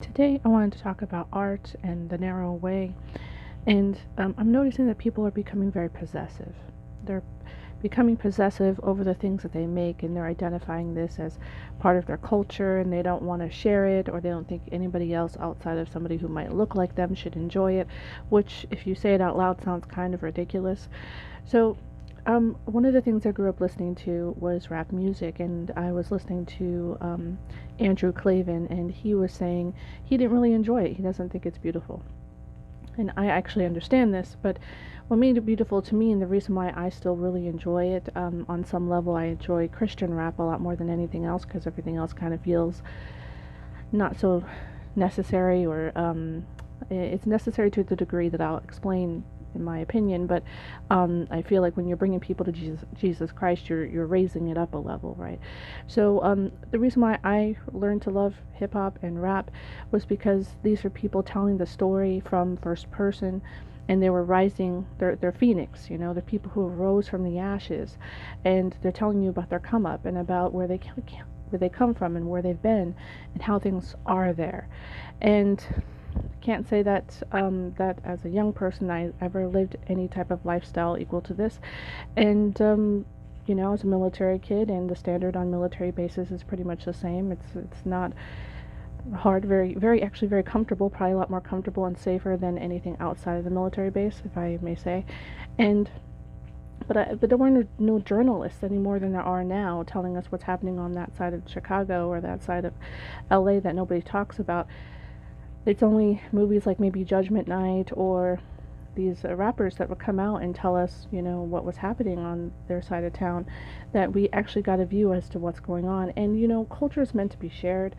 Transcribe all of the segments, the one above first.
Today, I wanted to talk about art and the narrow way. And I'm noticing that people are becoming very possessive. They're becoming possessive over the things that they make, and they're identifying this as part of their culture, and they don't want to share it, or they don't think anybody else outside of somebody who might look like them should enjoy it, which, if you say it out loud, sounds kind of ridiculous. So, one of the things I grew up listening to was rap music, and I was listening to Andrew Clavin, and he was saying he didn't really enjoy it. He doesn't think it's beautiful. And I actually understand this, but what made it beautiful to me, and the reason why I still really enjoy it, on some level, I enjoy Christian rap a lot more than anything else because everything else kind of feels not so necessary, or it's necessary to the degree that I'll explain in my opinion, but I feel like when you're bringing people to Jesus Christ, you're raising it up a level, right? So the reason why I learned to love hip hop and rap was because these are people telling the story from first person, and they were rising. They're phoenix, they're people who rose from the ashes, and they're telling you about their come up and about where they come from and where they've been and how things are there. And can't say that as a young person I ever lived any type of lifestyle equal to this. And I was a military kid, and the standard on military bases is pretty much the same. It's not hard, very actually very comfortable, probably a lot more comfortable and safer than anything outside of the military base, if I may say. And but there weren't no journalists any more than there are now telling us what's happening on that side of Chicago or that side of LA that nobody talks about. It's only movies like maybe Judgment Night or these rappers that would come out and tell us, what was happening on their side of town, that we actually got a view as to what's going on. And, culture is meant to be shared.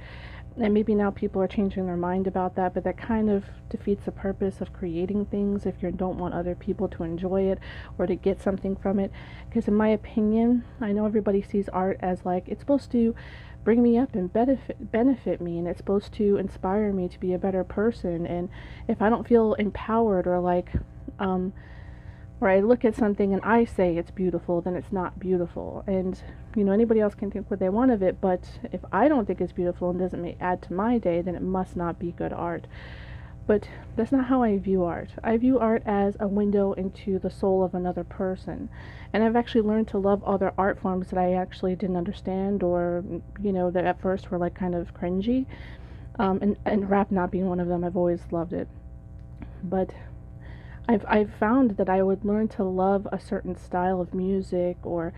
And maybe now people are changing their mind about that, but that kind of defeats the purpose of creating things if you don't want other people to enjoy it or to get something from it. Because in my opinion, I know everybody sees art as like it's supposed to bring me up and benefit me, and it's supposed to inspire me to be a better person. And if I don't feel empowered, or like or I look at something and I say it's beautiful, then it's not beautiful. And anybody else can think what they want of it, but if I don't think it's beautiful and doesn't add to my day, then it must not be good art. But that's not how I view art. I view art as a window into the soul of another person. And I've actually learned to love other art forms that I actually didn't understand, or, that at first were like kind of cringy. And rap not being one of them, I've always loved it. But I've found that I would learn to love a certain style of music or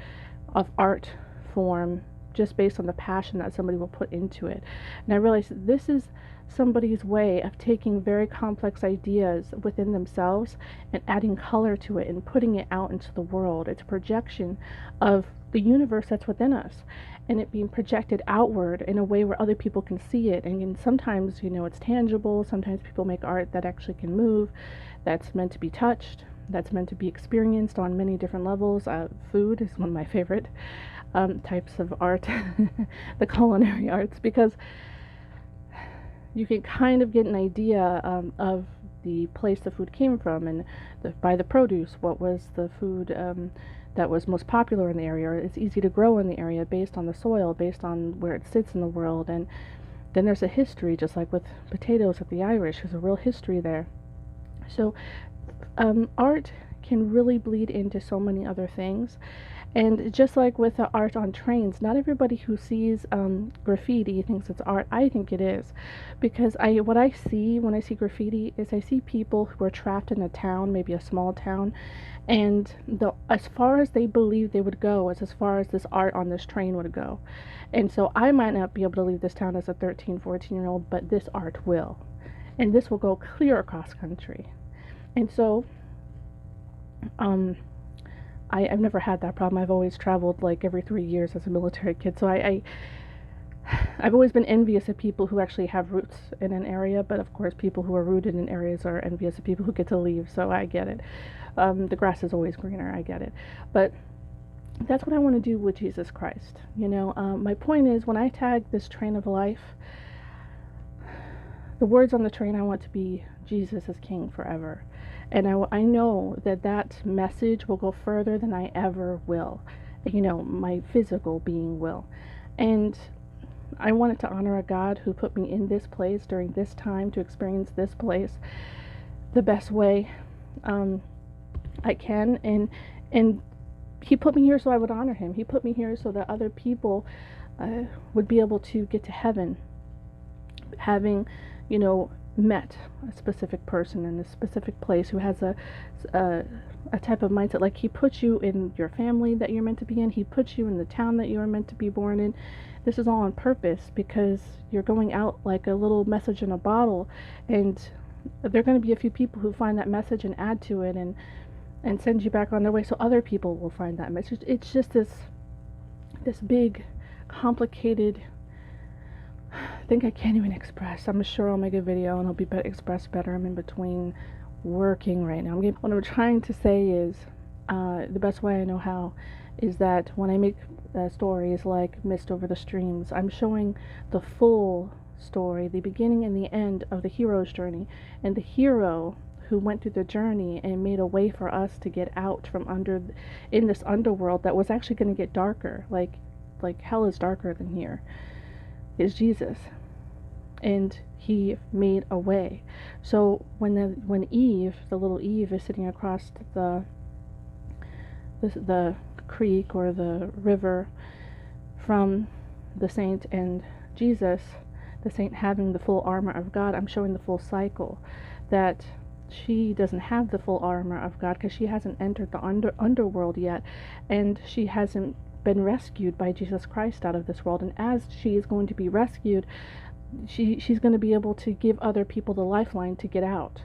of art form just based on the passion that somebody will put into it. And I realized this is somebody's way of taking very complex ideas within themselves and adding color to it and putting it out into the world. It's a projection of the universe that's within us, and it being projected outward in a way where other people can see it. And sometimes, it's tangible. Sometimes people make art that actually can move, that's meant to be touched, that's meant to be experienced on many different levels. Food is one of my favorite types of art, the culinary arts, because you can kind of get an idea of the place the food came from, and by the produce, what was the food that was most popular in the area. It's easy to grow in the area based on the soil, based on where it sits in the world. And then there's a history, just like with potatoes with the Irish, there's a real history there. So art can really bleed into so many other things. And just like with the art on trains, not everybody who sees graffiti thinks it's art. I think it is, because what I see when I see graffiti is I see people who are trapped in a town, maybe a small town, and as far as they believe they would go is as far as this art on this train would go. And so I might not be able to leave this town as a 13, 14-year-old, but this art will. And this will go clear across country. And so I've never had that problem. I've always traveled like every 3 years as a military kid. So I've always been envious of people who actually have roots in an area. But of course, people who are rooted in areas are envious of people who get to leave. So I get it. The grass is always greener. I get it. But that's what I want to do with Jesus Christ. My point is, when I tag this train of life, the words on the train, I want to be Jesus is King forever. And I know that message will go further than I ever will. My physical being will. And I wanted to honor a God who put me in this place during this time to experience this place the best way I can, and he put me here so I would honor him. He put me here so that other people would be able to get to heaven, having, met a specific person in a specific place who has a type of mindset. Like, he puts you in your family that you're meant to be in. He puts you in the town that you are meant to be born in. This is all on purpose, because you're going out like a little message in a bottle, and there are going to be a few people who find that message and add to it and send you back on their way, so other people will find that message. It's just this big, complicated thing I can't even express. I'm sure I'll make a video and it'll be expressed better. I'm in between working right now. What I'm trying to say is, the best way I know how is that when I make stories like Mist Over the Streams, I'm showing the full story, the beginning and the end of the hero's journey, and the hero who went through the journey and made a way for us to get out from in this underworld that was actually going to get darker, like hell is darker than here, is Jesus. And he made a way. So when Eve, the little Eve, is sitting across the creek or the river from the saint and Jesus, the saint having the full armor of God, I'm showing the full cycle, that she doesn't have the full armor of God because she hasn't entered the underworld yet, and she hasn't been rescued by Jesus Christ out of this world. And as she is going to be rescued, she's going to be able to give other people the lifeline to get out.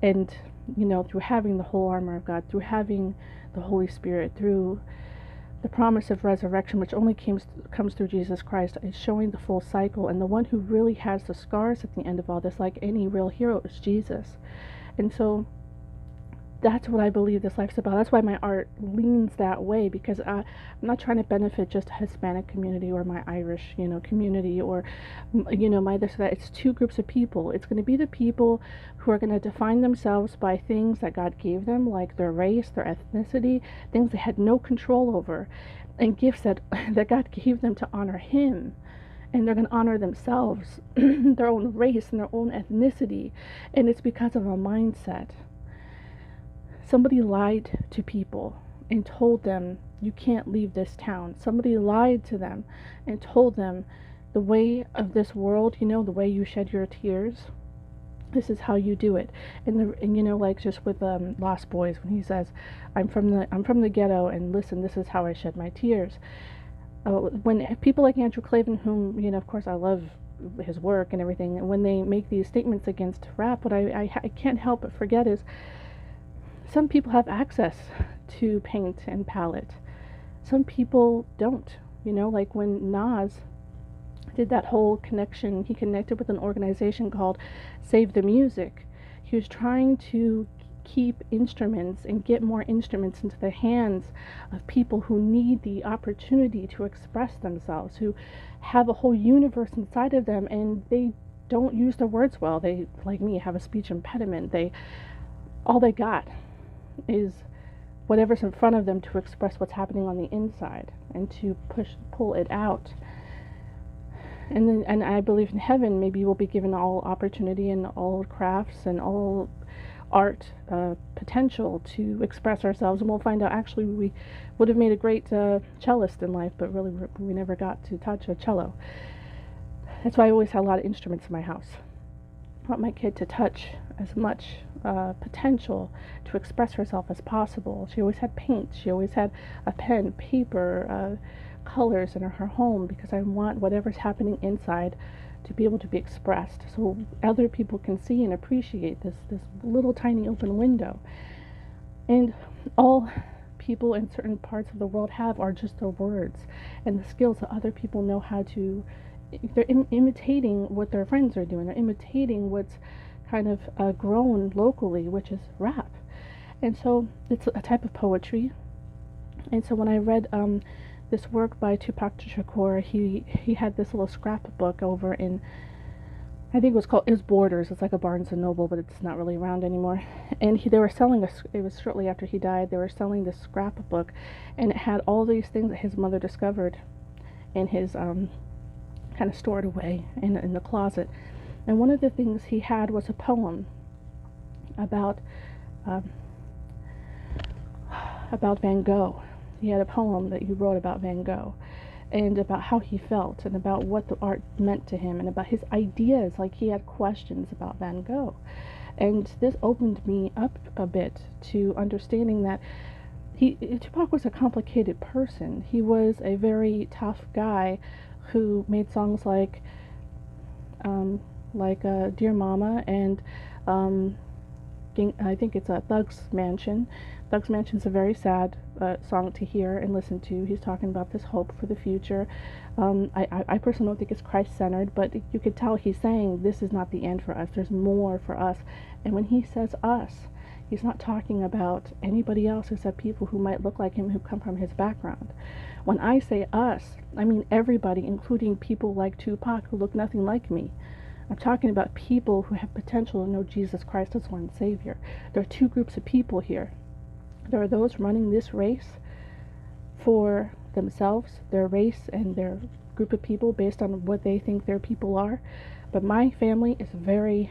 And through having the whole armor of God, through having the Holy Spirit, through the promise of resurrection, which only comes through Jesus Christ, is showing the full cycle. And the one who really has the scars at the end of all this, like any real hero, is Jesus. And so that's what I believe this life's about. That's why my art leans that way, because I'm not trying to benefit just a Hispanic community or my Irish, community, or, my this or that. It's two groups of people. It's going to be the people who are going to define themselves by things that God gave them, like their race, their ethnicity, things they had no control over, and gifts that God gave them to honor him. And they're going to honor themselves, their own race and their own ethnicity. And it's because of a mindset. Somebody lied to people and told them, you can't leave this town. Somebody lied to them and told them, the way of this world, the way you shed your tears, this is how you do it. And like just with Lost Boys, when he says, I'm from the ghetto, and listen, this is how I shed my tears. When people like Andrew Clavin, whom, of course I love his work and everything, and when they make these statements against rap, what I can't help but forget is, some people have access to paint and palette. Some people don't. Like when Nas did that whole connection, he connected with an organization called Save the Music. He was trying to keep instruments and get more instruments into the hands of people who need the opportunity to express themselves, who have a whole universe inside of them, and they don't use their words well. They, like me, have a speech impediment. All they got is whatever's in front of them to express what's happening on the inside and to pull it out. And I believe in heaven, maybe we'll be given all opportunity and all crafts and all art potential to express ourselves, and we'll find out actually we would have made a great cellist in life, but really we never got to touch a cello. That's why I always had a lot of instruments in my house. I want my kid to touch as much potential to express herself as possible. She always had paint. She always had a pen, paper, colors in her home, because I want whatever's happening inside to be able to be expressed, so other people can see and appreciate this little tiny open window. And all people in certain parts of the world have are just their words and the skills that other people know how to. They're imitating what their friends are doing. They're imitating what's kind of grown locally, which is rap. And so it's a type of poetry. And so when I read this work by Tupac Shakur, he had this little scrapbook over in, I think it was Borders. It's like a Barnes and Noble, but it's not really around anymore. And they were selling it was shortly after he died. They were selling this scrapbook, and it had all these things that his mother discovered in his kind of stored away in the closet. And one of the things he had was a poem about um, Van Gogh. He had a poem that he wrote about Van Gogh, and about how he felt, and about what the art meant to him, and about his ideas. Like, he had questions about Van Gogh. And this opened me up a bit to understanding that Tupac was a complicated person. He was a very tough guy who made songs like Dear Mama, and I think it's a Thug's Mansion. Thug's Mansion is a very sad song to hear and listen to. He's talking about this hope for the future. I personally don't think it's Christ-centered, but you could tell he's saying this is not the end for us. There's more for us. And when he says us, he's not talking about anybody else except people who might look like him, who come from his background. When I say us, I mean everybody, including people like Tupac who look nothing like me. I'm talking about people who have potential to know Jesus Christ as Lord and Savior. There are two groups of people here. There are those running this race for themselves, their race and their group of people based on what they think their people are. But my family is very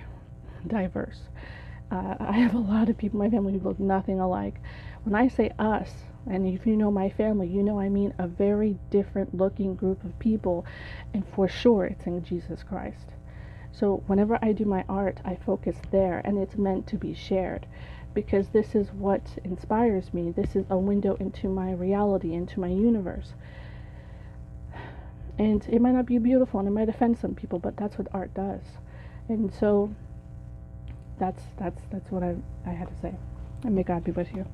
diverse. I have a lot of people in my family who look nothing alike. When I say us, and if you know my family, you know I mean a very different looking group of people, and for sure it's in Jesus Christ. So whenever I do my art, I focus there, and it's meant to be shared, because this is what inspires me. This is a window into my reality, into my universe. And it might not be beautiful, and it might offend some people, but that's what art does. And so that's what I had to say. And may God be with you.